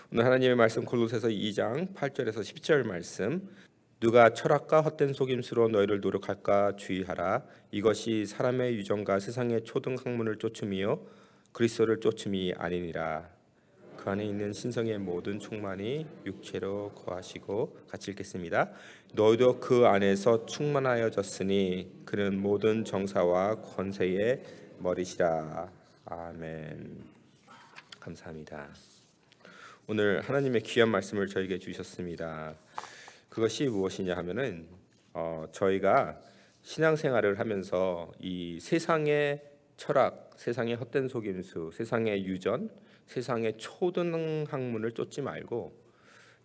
오늘 하나님의 말씀 골로새서 2장 8절에서 10절 말씀. 누가 철학과 헛된 속임수로 너희를 노력할까 주의하라. 이것이 사람의 유전과 세상의 초등 학문을 쫓음이요 그리스도를 쫓음이 아니니라. 그 안에 있는 신성의 모든 충만이 육체로 거하시고. 같이 읽겠습니다. 너희도 그 안에서 충만하여졌으니 그는 모든 정사와 권세의 머리시라. 아멘. 감사합니다. 오늘 하나님의 귀한 말씀을 저에게 주셨습니다. 그것이 무엇이냐 하면은 저희가 신앙생활을 하면서 이 세상의 철학, 세상의 헛된 속임수, 세상의 유전, 세상의 초등 학문을 쫓지 말고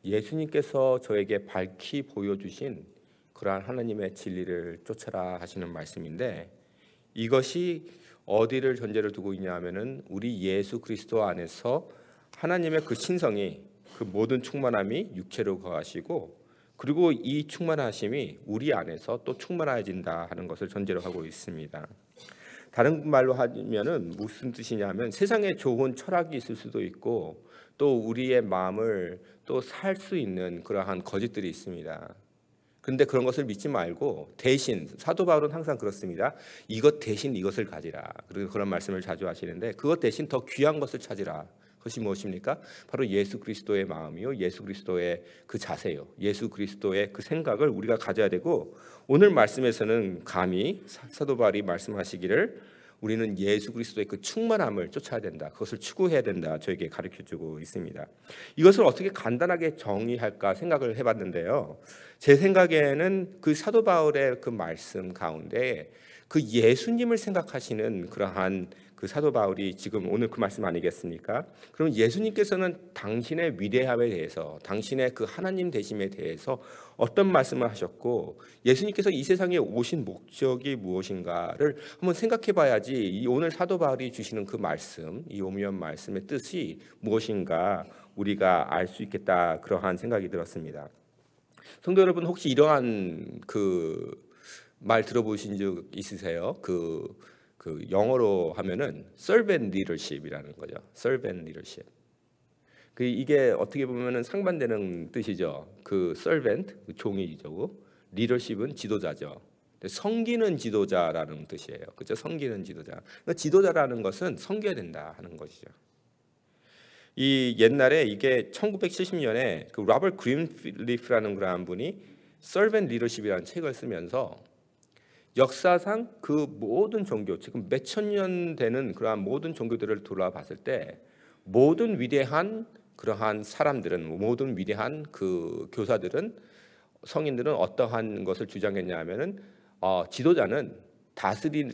예수님께서 저에게 밝히 보여주신 그러한 하나님의 진리를 쫓아라 하시는 말씀인데, 이것이 어디를 전제를 두고 있냐 하면은 우리 예수 그리스도 안에서 하나님의 그 신성이, 그 모든 충만함이 육체로 거하시고, 그리고 이 충만하심이 우리 안에서 또 충만해진다 하는 것을 전제로 하고 있습니다. 다른 말로 하면은 무슨 뜻이냐면, 세상에 좋은 철학이 있을 수도 있고 또 우리의 마음을 또 살 수 있는 그러한 거짓들이 있습니다. 그런데 그런 것을 믿지 말고 대신, 사도 바울은 항상 그렇습니다. 이것 대신 이것을 가지라. 그리고 그런 말씀을 자주 하시는데, 그것 대신 더 귀한 것을 찾으라. 그것이 무엇입니까? 바로 예수 그리스도의 마음이요, 예수 그리스도의 그 자세요, 예수 그리스도의 그 생각을 우리가 가져야 되고, 오늘 말씀에서는 감히 사도 바울이 말씀하시기를 우리는 예수 그리스도의 그 충만함을 쫓아야 된다, 그것을 추구해야 된다, 저에게 가르쳐주고 있습니다. 이것을 어떻게 간단하게 정의할까 생각을 해봤는데요, 제 생각에는 그 사도 바울의 그 말씀 가운데 그 예수님을 생각하시는 그러한 그 사도 바울이 지금 오늘 그 말씀 아니겠습니까? 그럼 예수님께서는 당신의 위대함에 대해서, 당신의 그 하나님 되심에 대해서 어떤 말씀을 하셨고, 예수님께서 이 세상에 오신 목적이 무엇인가를 한번 생각해 봐야지 이 오늘 사도 바울이 주시는 그 말씀, 이 오묘한 말씀의 뜻이 무엇인가 우리가 알 수 있겠다, 그러한 생각이 들었습니다. 성도 여러분, 혹시 이러한 그 말 들어보신 적 있으세요? 그 영어로 하면은 servant leadership이라는 거죠. servant leadership. 이게 어떻게 보면은 상반되는 뜻이죠. 그 servant, 그 종이죠. leadership은 지도자죠. 섬기는 지도자라는 뜻이에요. 그렇죠? 섬기는 지도자. 그러니까 지도자라는 것은 섬겨야 된다 하는 것이죠. 이 옛날에 이게 1970년에 그 로버트 그린리프라는 그런 분이 servant leadership이라는 책을 쓰면서 역사상 그 모든 종교, 지금 몇천 년 되는 그러한 모든 종교들을 돌아봤을 때 모든 위대한 그러한 사람들은, 모든 위대한 그 교사들은, 성인들은 어떠한 것을 주장했냐 하면은 지도자는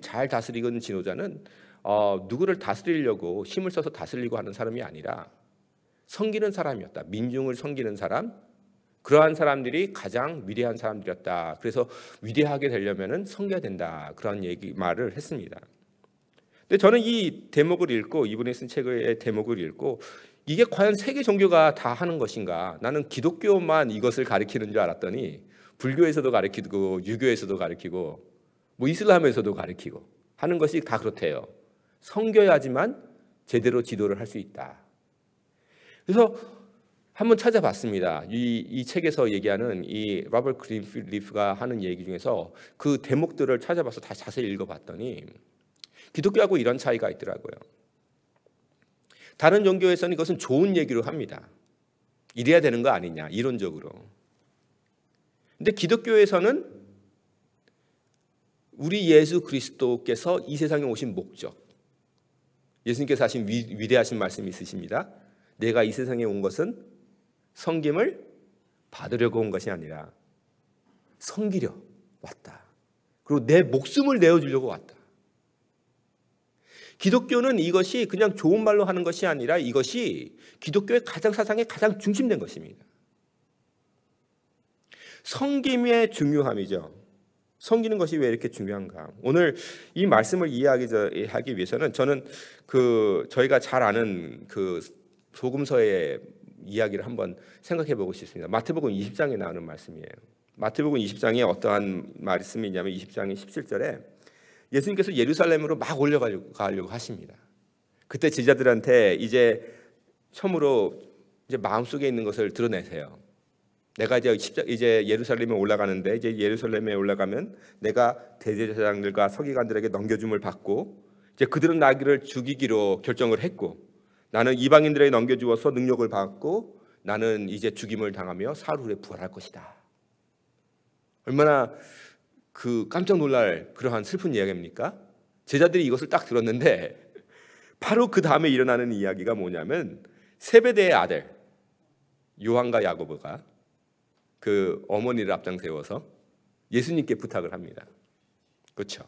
잘 다스리는 지도자는 누구를 다스리려고 힘을 써서 다스리고 하는 사람이 아니라 섬기는 사람이었다. 민중을 섬기는 사람, 그러한 사람들이 가장 위대한 사람들이었다. 그래서 위대하게 되려면은 섬겨야 된다, 그런 말을 했습니다. 근데 저는 이 대목을 읽고, 이분이 쓴 책의 대목을 읽고, 이게 과연 세계 종교가 다 하는 것인가? 나는 기독교만 이것을 가르치는 줄 알았더니 불교에서도 가르치고 유교에서도 가르치고 뭐 이슬람에서도 가르치고 하는 것이 다 그렇대요. 섬겨야지만 제대로 지도를 할 수 있다. 그래서 한번 찾아봤습니다. 이 책에서 얘기하는 이 로버트 그린리프가 하는 얘기 중에서 그 대목들을 찾아봐서 다 자세히 읽어봤더니 기독교하고 이런 차이가 있더라고요. 다른 종교에서는 이것은 좋은 얘기로 합니다. 이래야 되는 거 아니냐, 이론적으로. 근데 기독교에서는 우리 예수 그리스도께서 이 세상에 오신 목적, 예수님께서 하신 위대하신 말씀이 있으십니다. 내가 이 세상에 온 것은 섬김을 받으려고 온 것이 아니라 섬기려 왔다. 그리고 내 목숨을 내어주려고 왔다. 기독교는 이것이 그냥 좋은 말로 하는 것이 아니라 이것이 기독교의 사상의 가장 중심된 것입니다. 섬김의 중요함이죠. 섬기는 것이 왜 이렇게 중요한가? 오늘 이 말씀을 이해하기 위해서는 저는 저희가 잘 아는 그 복음서의 이야기를 한번 생각해 보고 싶습니다. 마태복음 20장에 나오는 말씀이에요. 마태복음 20장에 어떠한 말씀이 있냐면 20장의 17절에 예수님께서 예루살렘으로 막 올라가려고 하십니다. 그때 제자들한테 이제 처음으로 이제 마음속에 있는 것을 드러내세요. 내가 이제 예루살렘에 올라가는데, 이제 예루살렘에 올라가면 내가 대제사장들과 서기관들에게 넘겨줌을 받고, 이제 그들은 나를 죽이기로 결정을 했고, 나는 이방인들에게 넘겨주어서 능력을 받고, 나는 이제 죽임을 당하며 사흘 후에 부활할 것이다. 얼마나 깜짝 놀랄 그러한 슬픈 이야기입니까? 제자들이 이것을 딱 들었는데 바로 그 다음에 일어나는 이야기가 뭐냐면, 세베대의 아들 요한과 야고보가 그 어머니를 앞장 세워서 예수님께 부탁을 합니다. 그렇죠?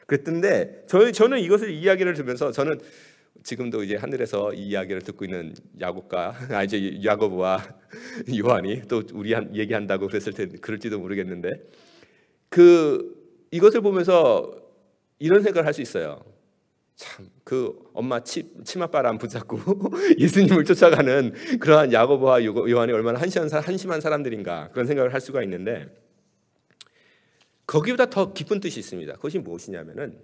그랬던데 저는 이것을 이야기를 들으면서, 저는 지금도 이제 하늘에서 이 이야기를 듣고 있는 이제 야고보와 요한이 또 우리 얘기한다고 그랬을 때 그럴지도 모르겠는데, 이것을 보면서 이런 생각을 할 수 있어요. 참, 엄마 치맛바람 붙잡고 예수님을 쫓아가는 그러한 야고보와 요한이 얼마나 한심한 사람들인가, 그런 생각을 할 수가 있는데, 거기보다 더 깊은 뜻이 있습니다. 그것이 무엇이냐면은,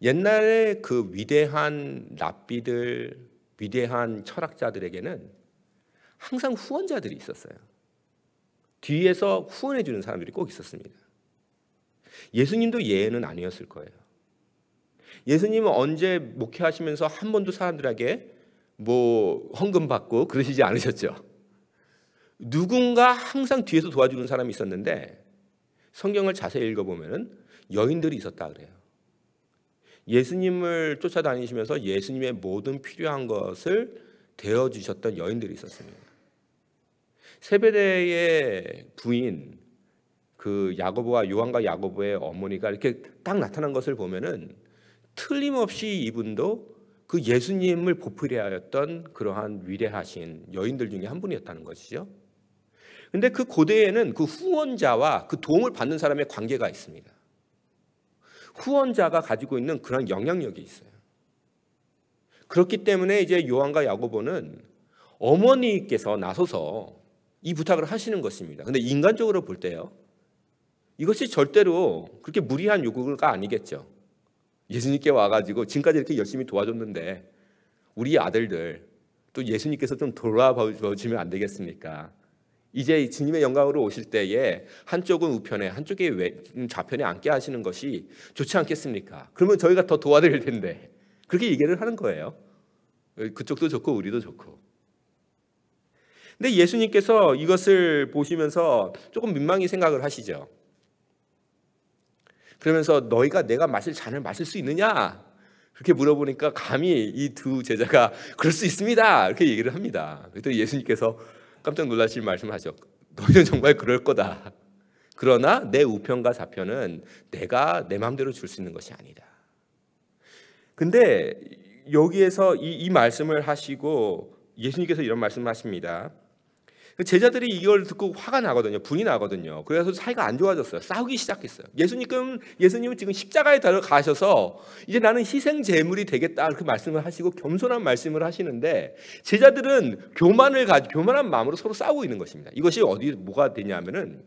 옛날에 그 위대한 랍비들, 위대한 철학자들에게는 항상 후원자들이 있었어요. 뒤에서 후원해 주는 사람들이 꼭 있었습니다. 예수님도 예외는 아니었을 거예요. 예수님은 언제 목회하시면서 한 번도 사람들에게 헌금 받고 그러시지 않으셨죠. 누군가 항상 뒤에서 도와주는 사람이 있었는데, 성경을 자세히 읽어보면 여인들이 있었다 그래요. 예수님을 쫓아다니시면서 예수님의 모든 필요한 것을 대어주셨던 여인들이 있었습니다. 세베대의 부인 야고보와 요한과 야고보의 어머니가 이렇게 딱 나타난 것을 보면은 틀림없이 이분도 그 예수님을 보필해 하였던 그러한 위대하신 여인들 중에 한 분이었다는 것이죠. 근데 그 고대에는 그 후원자와 그 도움을 받는 사람의 관계가 있습니다. 후원자가 가지고 있는 그런 영향력이 있어요. 그렇기 때문에 이제 요한과 야고보는 어머니께서 나서서 이 부탁을 하시는 것입니다. 근데 인간적으로 볼 때요, 이것이 절대로 그렇게 무리한 요구가 아니겠죠. 예수님께 와가지고 지금까지 이렇게 열심히 도와줬는데 우리 아들들 또 예수님께서 좀 돌아봐 주시면 안 되겠습니까? 이제 주님의 영광으로 오실 때에 한쪽은 우편에 한쪽에 좌편에 앉게 하시는 것이 좋지 않겠습니까? 그러면 저희가 더 도와드릴 텐데, 그렇게 얘기를 하는 거예요. 그쪽도 좋고 우리도 좋고. 근데 예수님께서 이것을 보시면서 조금 민망히 생각을 하시죠. 그러면서 너희가 내가 마실 잔을 마실 수 있느냐? 그렇게 물어보니까 감히 이 두 제자가 그럴 수 있습니다, 이렇게 얘기를 합니다. 그랬더니 예수님께서 깜짝 놀라실 말씀하죠. 너희는 정말 그럴 거다. 그러나 내 우편과 좌편은 내가 내 마음대로 줄 수 있는 것이 아니다. 근데 여기에서 이 말씀을 하시고 예수님께서 이런 말씀을 하십니다. 제자들이 이걸 듣고 화가 나거든요. 분이 나거든요. 그래서 사이가 안 좋아졌어요. 싸우기 시작했어요. 예수님은 지금 십자가에 들어가셔서 이제 나는 희생 제물이 되겠다, 이렇게 말씀을 하시고 겸손한 말씀을 하시는데, 제자들은 교만한 마음으로 서로 싸우고 있는 것입니다. 이것이 뭐가 되냐면은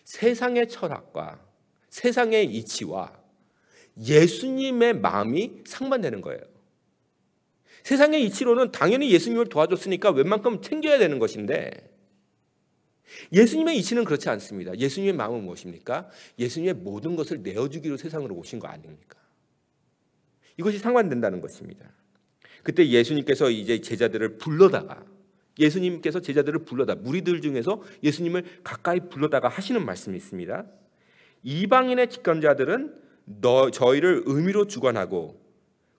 세상의 철학과 세상의 이치와 예수님의 마음이 상반되는 거예요. 세상의 이치로는 당연히 예수님을 도와줬으니까 웬만큼 챙겨야 되는 것인데, 예수님의 이치는 그렇지 않습니다. 예수님의 마음은 무엇입니까? 예수님의 모든 것을 내어주기로 세상으로 오신 거 아닙니까? 이것이 상반된다는 것입니다. 그때 예수님께서 이제 제자들을 불러다가 무리들 중에서 예수님을 가까이 불러다가 하시는 말씀이 있습니다. 이방인의 직권자들은 저희를 의미로 주관하고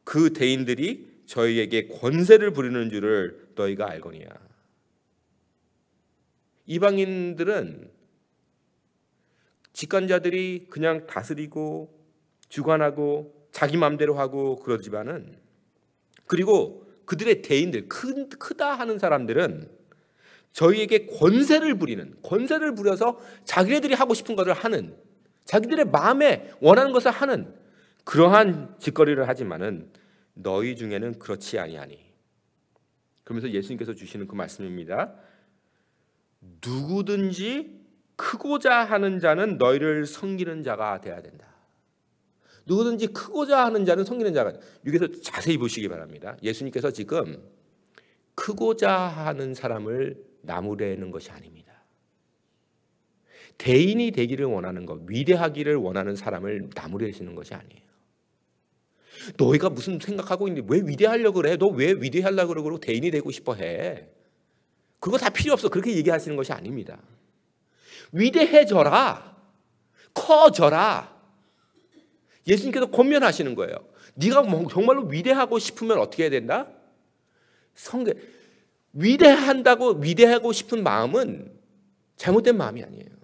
그 대인들이 저희에게 권세를 부리는 줄을 너희가 알거니와. 이방인들은 직관자들이 그냥 다스리고 주관하고 자기 마음대로 하고 그러지만은, 그리고 그들의 대인들, 크다 하는 사람들은 저희에게 권세를 부려서 자기네들이 하고 싶은 것을 하는, 자기들의 마음에 원하는 것을 하는 그러한 짓거리를 하지만은 너희 중에는 그렇지 아니하니. 그러면서 예수님께서 주시는 그 말씀입니다. 누구든지 크고자 하는 자는 너희를 섬기는 자가 되어야 된다. 누구든지 크고자 하는 자는 섬기는 자가. 여기서 자세히 보시기 바랍니다. 예수님께서 지금 크고자 하는 사람을 나무라는 것이 아닙니다. 대인이 되기를 원하는 것, 위대하기를 원하는 사람을 나무라시는 것이 아니에요. 너희가 무슨 생각하고 있는데 왜 위대하려고 그래? 너 왜 위대하려고 그러고 대인이 되고 싶어 해? 그거 다 필요 없어. 그렇게 얘기하시는 것이 아닙니다. 위대해져라. 커져라. 예수님께서 권면하시는 거예요. 네가 정말로 위대하고 싶으면 어떻게 해야 된다? 위대하고 싶은 마음은 잘못된 마음이 아니에요.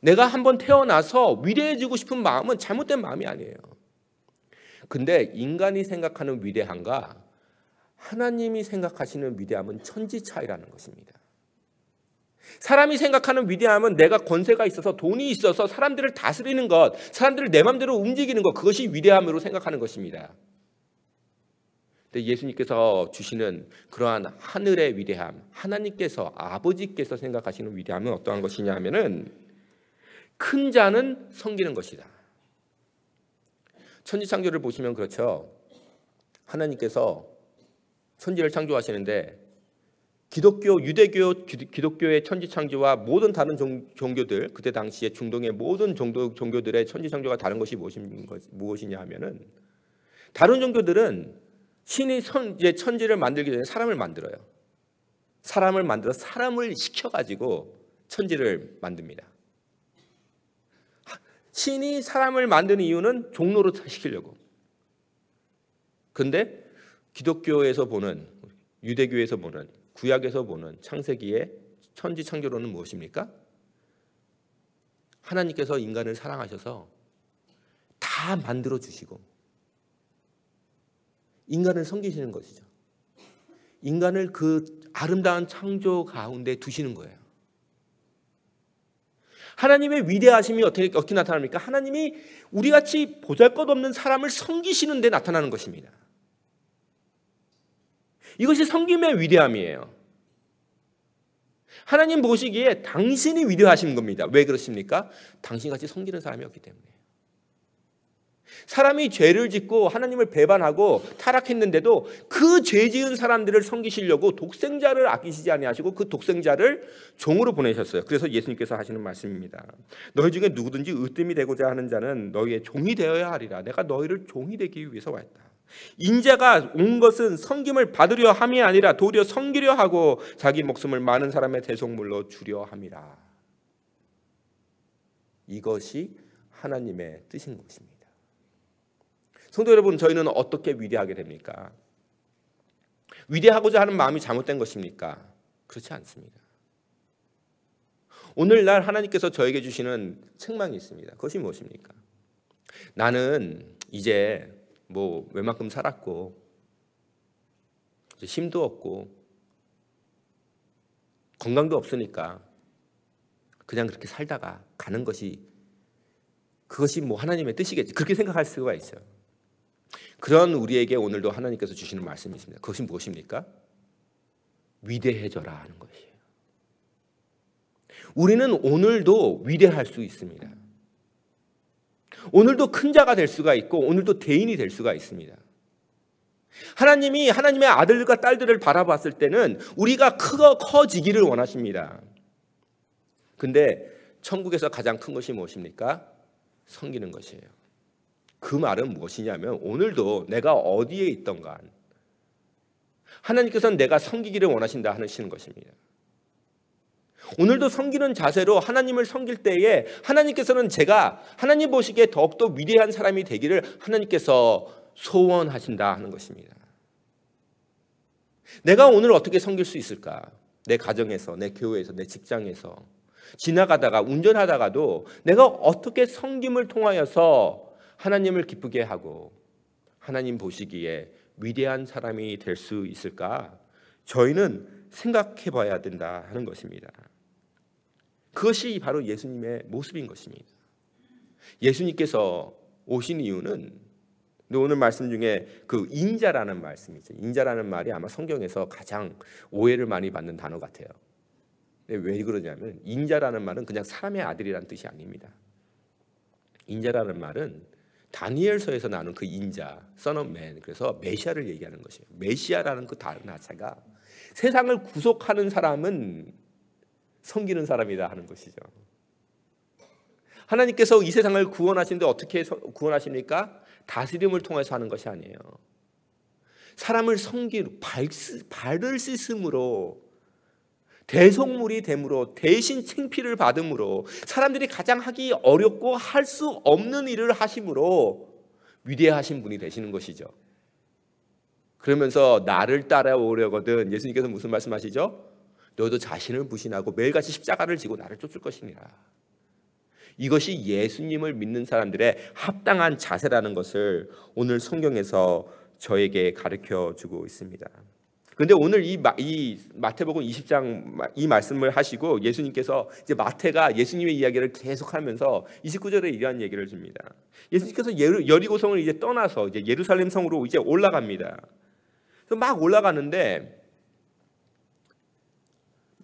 내가 한번 태어나서 위대해지고 싶은 마음은 잘못된 마음이 아니에요. 근데 인간이 생각하는 위대함과 하나님이 생각하시는 위대함은 천지 차이라는 것입니다. 사람이 생각하는 위대함은 내가 권세가 있어서 돈이 있어서 사람들을 다스리는 것, 사람들을 내 마음대로 움직이는 것, 그것이 위대함으로 생각하는 것입니다. 근데 예수님께서 주시는 그러한 하늘의 위대함, 하나님께서 아버지께서 생각하시는 위대함은 어떠한 것이냐 하면은 큰 자는 섬기는 것이다. 천지창조를 보시면 그렇죠. 하나님께서 천지를 창조하시는데 기독교의 천지창조와 모든 다른 종교들, 그때 당시에 중동의 모든 종교들의 천지창조가 다른 것이 무엇이냐 하면은 다른 종교들은 신이 천지를 만들기 전에 사람을 만들어요. 사람을 만들어 사람을 시켜가지고 천지를 만듭니다. 신이 사람을 만드는 이유는 종로로 시키려고. 근데 기독교에서 보는, 유대교에서 보는, 구약에서 보는 창세기의 천지 창조론은 무엇입니까? 하나님께서 인간을 사랑하셔서 다 만들어 주시고 인간을 섬기시는 것이죠. 인간을 그 아름다운 창조 가운데 두시는 거예요. 하나님의 위대하심이 어떻게 나타납니까? 하나님이 우리같이 보잘것없는 사람을 섬기시는 데 나타나는 것입니다. 이것이 섬김의 위대함이에요. 하나님 보시기에 당신이 위대하신 겁니다. 왜 그렇습니까? 당신같이 섬기는 사람이 없기 때문에. 사람이 죄를 짓고 하나님을 배반하고 타락했는데도 그 죄 지은 사람들을 섬기시려고 독생자를 아끼시지 아니하시고 그 독생자를 종으로 보내셨어요. 그래서 예수님께서 하시는 말씀입니다. 너희 중에 누구든지 으뜸이 되고자 하는 자는 너희의 종이 되어야 하리라. 내가 너희를 종이 되기 위해서 왔다. 인자가 온 것은 섬김을 받으려 함이 아니라 도리어 섬기려 하고 자기 목숨을 많은 사람의 대속물로 주려 함이라. 이것이 하나님의 뜻인 것입니다. 성도 여러분, 저희는 어떻게 위대하게 됩니까? 위대하고자 하는 마음이 잘못된 것입니까? 그렇지 않습니다. 오늘날 하나님께서 저에게 주시는 책망이 있습니다. 그것이 무엇입니까? 나는 이제 웬만큼 살았고 힘도 없고 건강도 없으니까 그냥 그렇게 살다가 가는 것이 그것이 하나님의 뜻이겠지. 그렇게 생각할 수가 있어요. 그런 우리에게 오늘도 하나님께서 주시는 말씀이 있습니다. 그것이 무엇입니까? 위대해져라 하는 것이에요. 우리는 오늘도 위대할 수 있습니다. 오늘도 큰 자가 될 수가 있고 오늘도 대인이 될 수가 있습니다. 하나님이 하나님의 아들과 딸들을 바라봤을 때는 우리가 커지기를 원하십니다. 근데 천국에서 가장 큰 것이 무엇입니까? 섬기는 것이에요. 그 말은 무엇이냐면 오늘도 내가 어디에 있던 간 하나님께서는 내가 섬기기를 원하신다 하시는 것입니다. 오늘도 섬기는 자세로 하나님을 섬길 때에 하나님께서는 제가 하나님 보시기에 더욱더 위대한 사람이 되기를 하나님께서 소원하신다 하는 것입니다. 내가 오늘 어떻게 섬길 수 있을까? 내 가정에서, 내 교회에서, 내 직장에서 지나가다가 운전하다가도 내가 어떻게 섬김을 통하여서 하나님을 기쁘게 하고 하나님 보시기에 위대한 사람이 될 수 있을까? 저희는 생각해 봐야 된다 하는 것입니다. 그것이 바로 예수님의 모습인 것입니다. 예수님께서 오신 이유는 오늘 말씀 중에 그 인자라는 말씀이죠. 인자라는 말이 아마 성경에서 가장 오해를 많이 받는 단어 같아요. 왜 그러냐면 인자라는 말은 그냥 사람의 아들이라는 뜻이 아닙니다. 인자라는 말은 다니엘서에서 나오는 그 인자, Son of Man, 그래서 메시아를 얘기하는 것이에요. 메시아라는 그 단어 자체가 세상을 구속하는 사람은 섬기는 사람이다 하는 것이죠. 하나님께서 이 세상을 구원하시는데 어떻게 구원하십니까? 다스림을 통해서 하는 것이 아니에요. 사람을 섬기고 발을 씻음으로, 대속물이 됨으로, 대신 창피를 받음으로, 사람들이 가장 하기 어렵고 할 수 없는 일을 하심으로 위대하신 분이 되시는 것이죠. 그러면서 나를 따라오려거든 예수님께서 무슨 말씀하시죠? 너도 자신을 부인하고 매일같이 십자가를 지고 나를 쫓을 것이니라. 이것이 예수님을 믿는 사람들의 합당한 자세라는 것을 오늘 성경에서 저에게 가르쳐주고 있습니다. 그런데 오늘 이 마태복음 20장 이 말씀을 하시고 예수님께서 이제 마태가 예수님의 이야기를 계속하면서 29절에 이러한 얘기를 줍니다. 예수님께서 여리고성을 이제 떠나서 이제 예루살렘 성으로 이제 올라갑니다. 그래서 막 올라가는데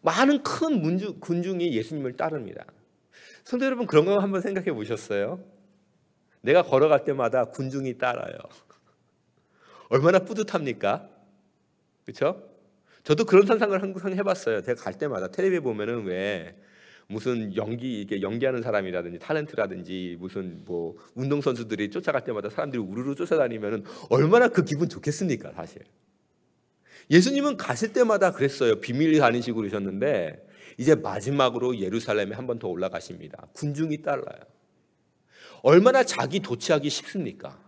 많은 큰 군중이 예수님을 따릅니다. 성도 여러분, 그런 거 한번 생각해 보셨어요? 내가 걸어갈 때마다 군중이 따라요. 얼마나 뿌듯합니까? 그렇죠? 저도 그런 상상을 항상 해봤어요. 제가 갈 때마다 텔레비에 보면은 왜 무슨 이게 연기하는 사람이라든지 탤런트라든지 무슨 뭐 운동 선수들이 쫓아갈 때마다 사람들이 우르르 쫓아다니면은 얼마나 그 기분 좋겠습니까, 사실. 예수님은 가실 때마다 그랬어요. 비밀리 다니시고 그러셨는데 이제 마지막으로 예루살렘에 한 번 더 올라가십니다. 군중이 따라요. 얼마나 자기 도취하기 쉽습니까?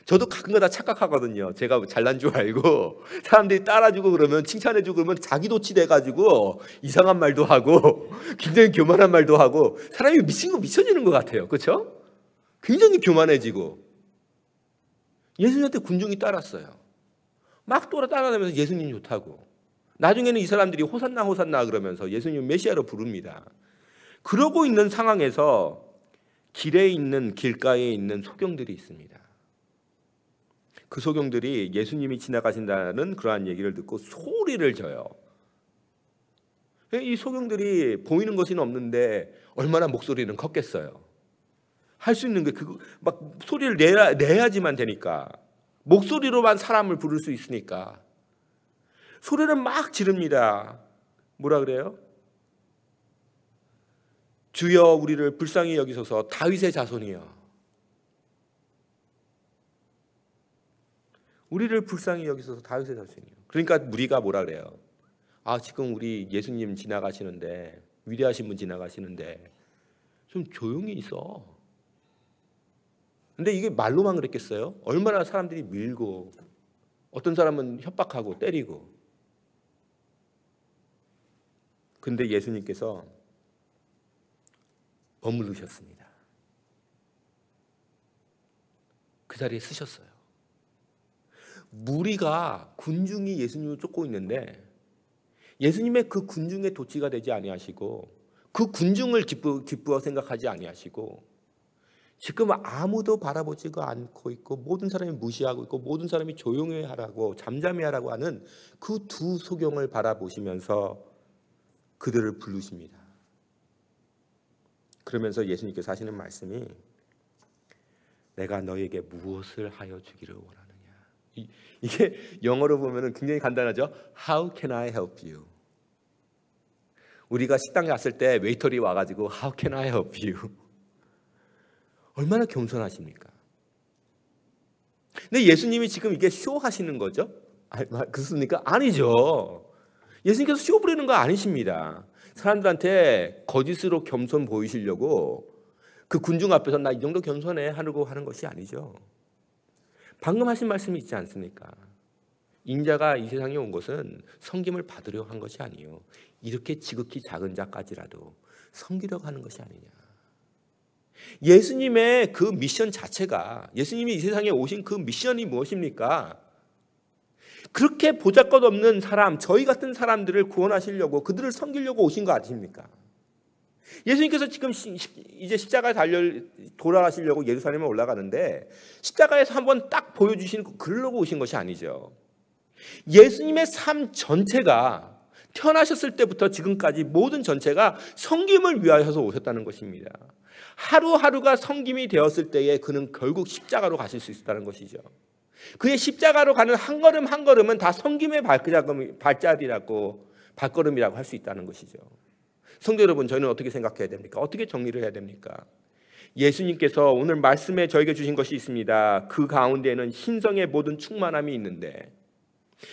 저도 가끔가다 착각하거든요. 제가 잘난 줄 알고 사람들이 따라주고 그러면 칭찬해주고 그러면 자기 도취돼가지고 이상한 말도 하고 굉장히 교만한 말도 하고 사람이 미쳐지는 것 같아요. 그렇죠? 굉장히 교만해지고. 예수님한테 군중이 따랐어요. 막 따라다니면서 예수님 좋다고. 나중에는 이 사람들이 호산나 호산나 그러면서 예수님 메시아로 부릅니다. 그러고 있는 상황에서 길가에 있는 소경들이 있습니다. 그 소경들이 예수님이 지나가신다는 그러한 얘기를 듣고 소리를 져요. 이 소경들이 보이는 것은 없는데 얼마나 목소리는 컸겠어요. 할 수 있는 게 막 소리를 내야지만 되니까. 목소리로만 사람을 부를 수 있으니까 소리를 막 지릅니다. 뭐라 그래요? 주여 우리를 불쌍히 여기소서 다윗의 자손이여. 우리를 불쌍히 여기소서 다윗의 자손이여. 그러니까 우리가 뭐라 그래요? 지금 우리 예수님 지나가시는데, 위대하신 분 지나가시는데 좀 조용히 있어. 근데 이게 말로만 그랬겠어요? 얼마나 사람들이 밀고 어떤 사람은 협박하고 때리고. 근데 예수님께서 머무르셨습니다. 그 자리에 쓰셨어요. 무리가 군중이 예수님을 쫓고 있는데 예수님의 그 군중의 도취가 되지 아니하시고 그 군중을 기쁘어 생각하지 아니하시고 지금 아무도 바라보지가 않고 있고 모든 사람이 무시하고 있고 모든 사람이 조용히 하라고 잠잠히 하라고 하는 그 두 소경을 바라보시면서 그들을 부르십니다. 그러면서 예수님께서 하시는 말씀이 내가 너에게 무엇을 하여 주기를 원하느냐. 이게 영어로 보면 굉장히 간단하죠. How can I help you? 우리가 식당에 갔을 때 웨이터리 와가지고 How can I help you? 얼마나 겸손하십니까? 근데 예수님이 지금 이게 쇼 하시는 거죠? 그렇습니까? 아니죠. 예수님께서 쇼 부리는 거 아니십니다. 사람들한테 거짓으로 겸손 보이시려고 그 군중 앞에서 나 이 정도 겸손해 하려고 하는 것이 아니죠. 방금 하신 말씀이 있지 않습니까? 인자가 이 세상에 온 것은 섬김을 받으려 한 것이 아니에요. 이렇게 지극히 작은 자까지라도 섬기려고 하는 것이 아니냐. 예수님의 그 미션 자체가, 예수님이 이 세상에 오신 그 미션이 무엇입니까? 그렇게 보잘것없는 사람, 저희 같은 사람들을 구원하시려고, 그들을 섬기려고 오신 거 아닙니까? 예수님께서 지금 이제 십자가에 돌아가시려고 예루살렘에 올라가는데 십자가에서 한번 딱 보여주시는 그러려고 오신 것이 아니죠. 예수님의 삶 전체가 태어나셨을 때부터 지금까지 모든 전체가 섬김을 위하여서 오셨다는 것입니다. 하루하루가 섬김이 되었을 때에 그는 결국 십자가로 가실 수 있었다는 것이죠. 그의 십자가로 가는 한 걸음 한 걸음은 다 섬김의 발걸음이라고 할 수 있다는 것이죠. 성도 여러분, 저희는 어떻게 생각해야 됩니까? 어떻게 정리를 해야 됩니까? 예수님께서 오늘 말씀에 저에게 주신 것이 있습니다. 그 가운데에는 신성의 모든 충만함이 있는데,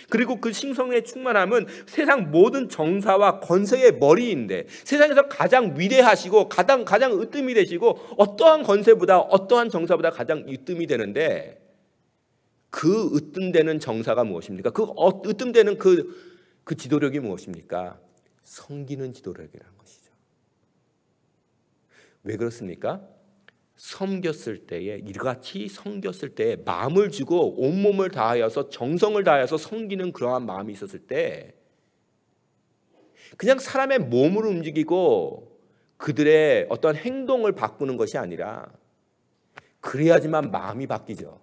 그리고 그 신성의 충만함은 세상 모든 정사와 권세의 머리인데, 세상에서 가장 위대하시고 가장 으뜸이 되시고 어떠한 권세보다 어떠한 정사보다 가장 으뜸이 되는데, 그 으뜸되는 정사가 무엇입니까? 그 으뜸되는 그 지도력이 무엇입니까? 섬기는 지도력이라는 것이죠. 왜 그렇습니까? 섬겼을 때에, 이같이 섬겼을 때에 마음을 주고 온몸을 다하여서 정성을 다하여서 섬기는 그러한 마음이 있었을 때, 그냥 사람의 몸을 움직이고 그들의 어떤 행동을 바꾸는 것이 아니라, 그래야지만 마음이 바뀌죠.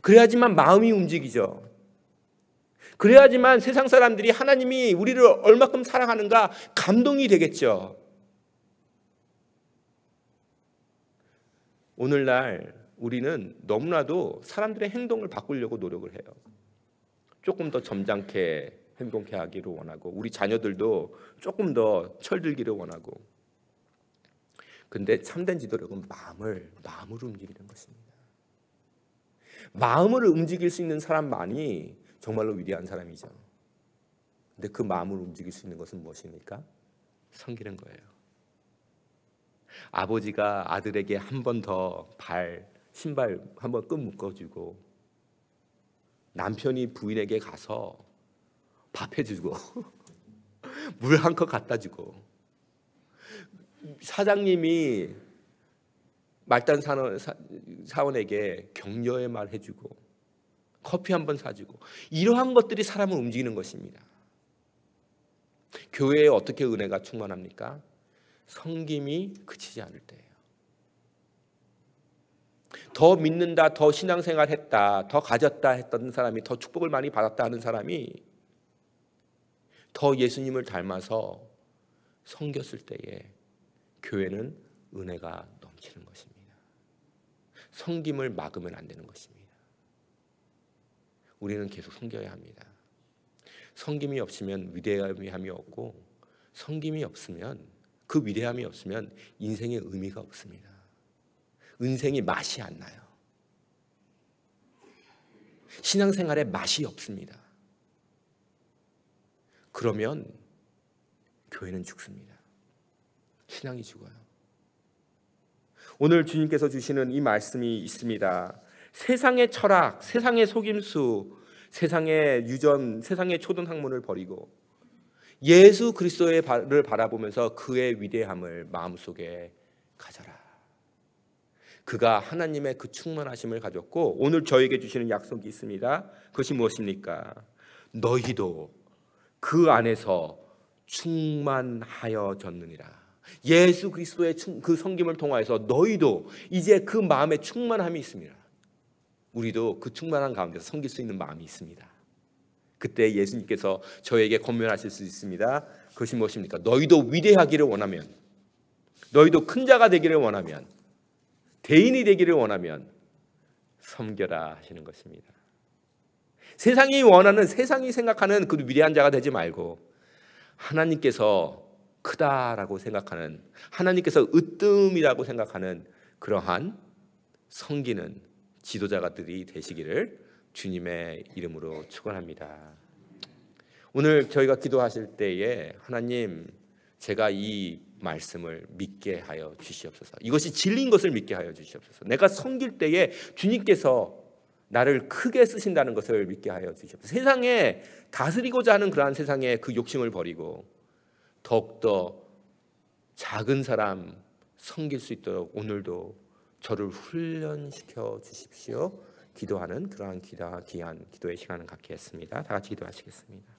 그래야지만 마음이 움직이죠. 그래야지만 세상 사람들이 하나님이 우리를 얼마큼 사랑하는가 감동이 되겠죠. 오늘날 우리는 너무나도 사람들의 행동을 바꾸려고 노력을 해요. 조금 더 점잖게 행동케 하기를 원하고, 우리 자녀들도 조금 더 철들기를 원하고. 근데 참된 지도력은 마음으로 움직이는 것입니다. 마음을 움직일 수 있는 사람만이 정말로 위대한 사람이죠. 근데 그 마음을 움직일 수 있는 것은 무엇입니까? 섬기는 거예요. 아버지가 아들에게 한 번 더 신발 한 번 끈 묶어주고, 남편이 부인에게 가서 밥 해주고 물 한 컵 갖다 주고, 사장님이 말단 사원에게 격려의 말 해주고, 커피 한 번 사주고, 이러한 것들이 사람을 움직이는 것입니다. 교회에 어떻게 은혜가 충만합니까? 섬김이 그치지 않을 때예요. 더 믿는다, 더 신앙생활 했다, 더 가졌다 했던 사람이, 더 축복을 많이 받았다 하는 사람이 더 예수님을 닮아서 섬겼을 때에 교회는 은혜가 넘치는 것입니다. 섬김을 막으면 안 되는 것입니다. 우리는 계속 섬겨야 합니다. 섬김이 없으면 위대함이 없고, 섬김이 없으면, 그 위대함이 없으면 인생의 의미가 없습니다. 인생이 맛이 안 나요. 신앙생활에 맛이 없습니다. 그러면 교회는 죽습니다. 신앙이 죽어요. 오늘 주님께서 주시는 이 말씀이 있습니다. 세상의 철학, 세상의 속임수, 세상의 유전, 세상의 초등 학문을 버리고 예수 그리스도를 바라보면서 그의 위대함을 마음속에 가져라. 그가 하나님의 그 충만하심을 가졌고, 오늘 저에게 주시는 약속이 있습니다. 그것이 무엇입니까? 너희도 그 안에서 충만하여졌느니라. 예수 그리스도의 그 섬김을 통하여서 너희도 이제 그 마음에 충만함이 있습니다. 우리도 그 충만한 가운데서 섬길 수 있는 마음이 있습니다. 그때 예수님께서 저에게 권면하실 수 있습니다. 그것이 무엇입니까? 너희도 위대하기를 원하면, 너희도 큰 자가 되기를 원하면, 대인이 되기를 원하면 섬겨라 하시는 것입니다. 세상이 원하는, 세상이 생각하는 그 위대한 자가 되지 말고, 하나님께서 크다라고 생각하는, 하나님께서 으뜸이라고 생각하는 그러한 섬기는 지도자가들이 되시기를 주님의 이름으로 축원합니다. 오늘 저희가 기도하실 때에, 하나님, 제가 이 말씀을 믿게 하여 주시옵소서. 이것이 진리인 것을 믿게 하여 주시옵소서. 내가 섬길 때에 주님께서 나를 크게 쓰신다는 것을 믿게 하여 주시옵소서. 세상에 다스리고자 하는 그러한 세상의 그 욕심을 버리고 더욱더 작은 사람 섬길 수 있도록 오늘도 저를 훈련시켜 주십시오. 기도하는 그러한 귀한 기도의 시간을 갖게 했습니다. 다 같이 기도하시겠습니다.